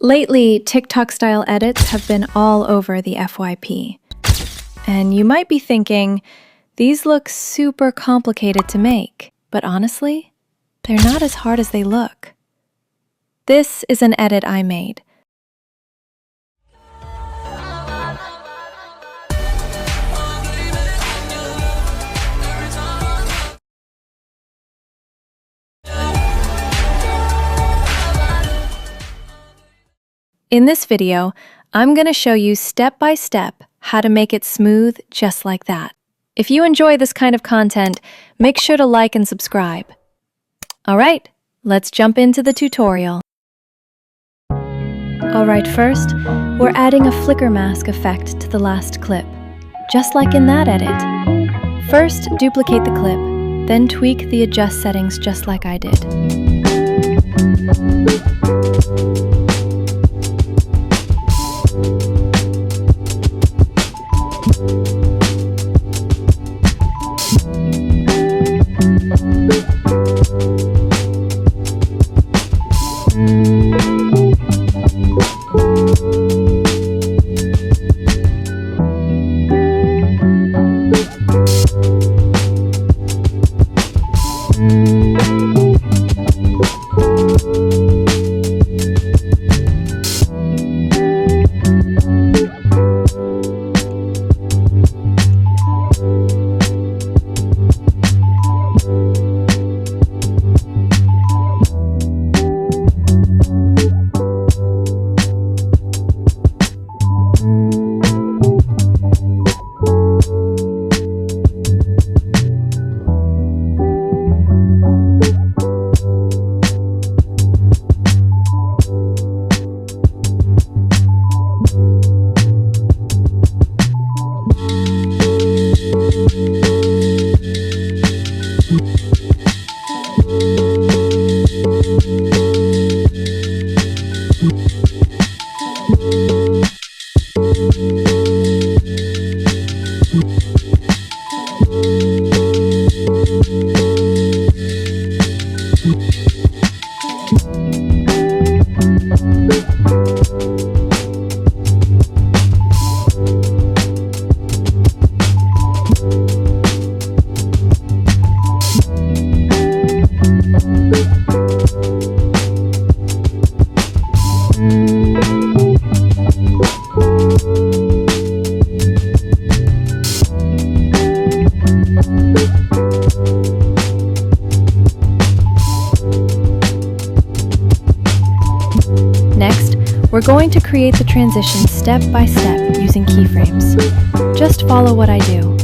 Lately, TikTok-style edits have been all over the FYP. And you might be thinking, these look super complicated to make, but honestly, they're not as hard as they look. This is an edit I made. In this video, I'm going to show you step by step how to make it smooth just like that. If you enjoy this kind of content, make sure to like and subscribe. Alright, let's jump into the tutorial. Alright, first, we're adding a flicker mask effect to the last clip, just like in that edit. First, duplicate the clip, then tweak the adjust settings just like I did. Next, we're going to create the transition step by step using keyframes. Just follow what I do.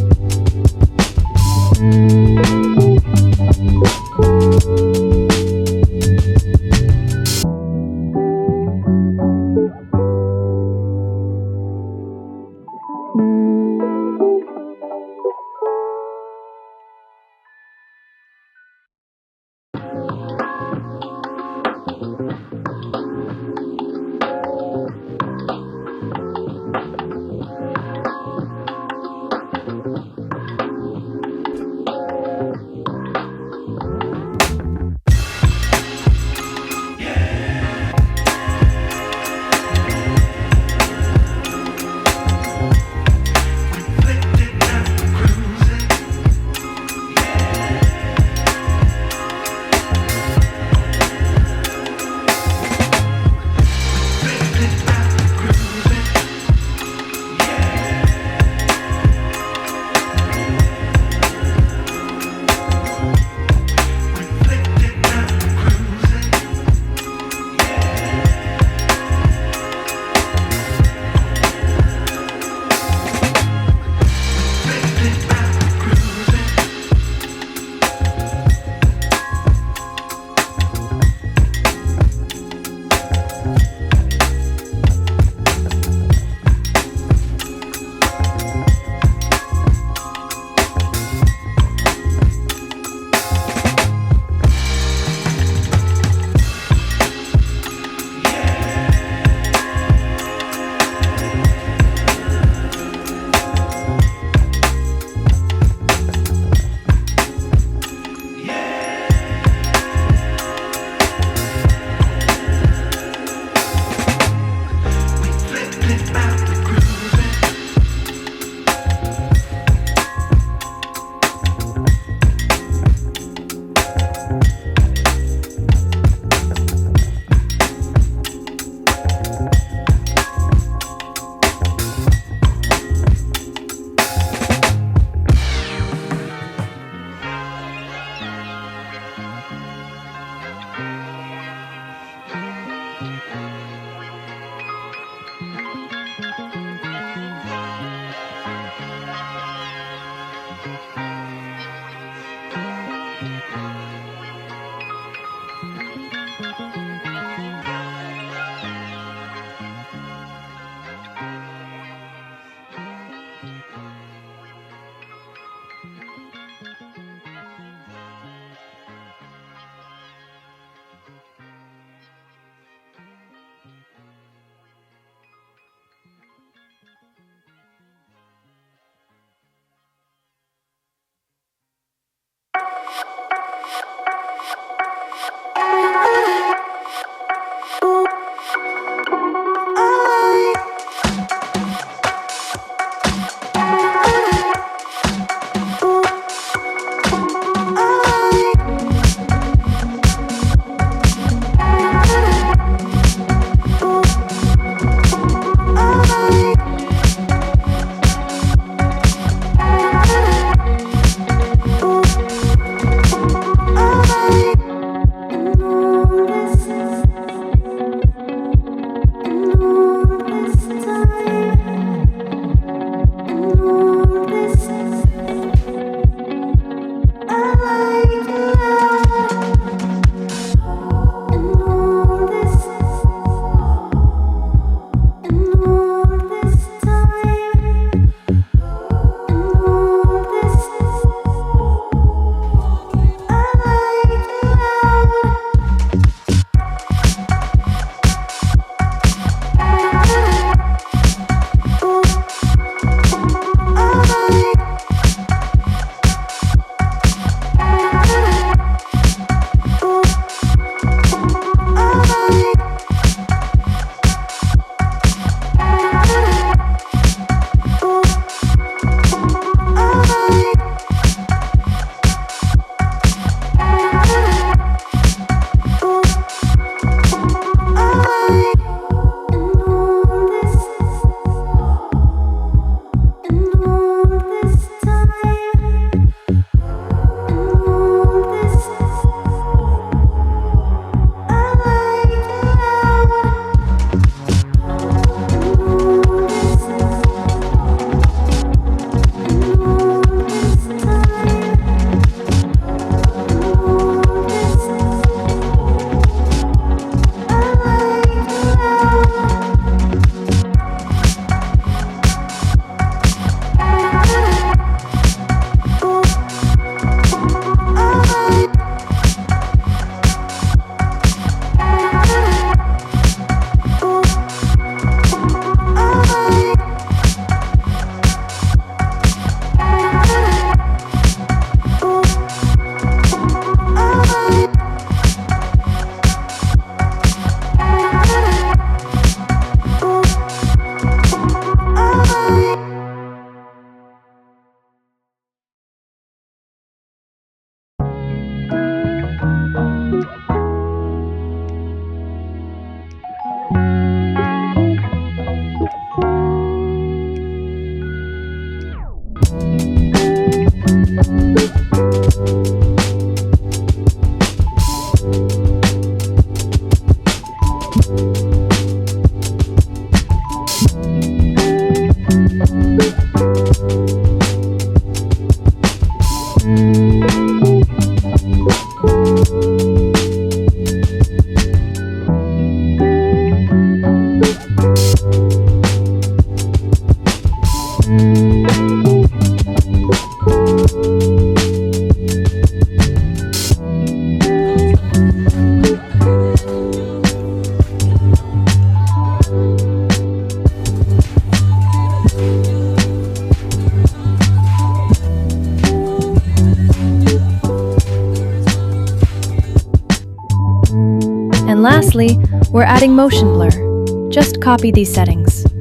And lastly, we're adding motion blur. Just copy these settings.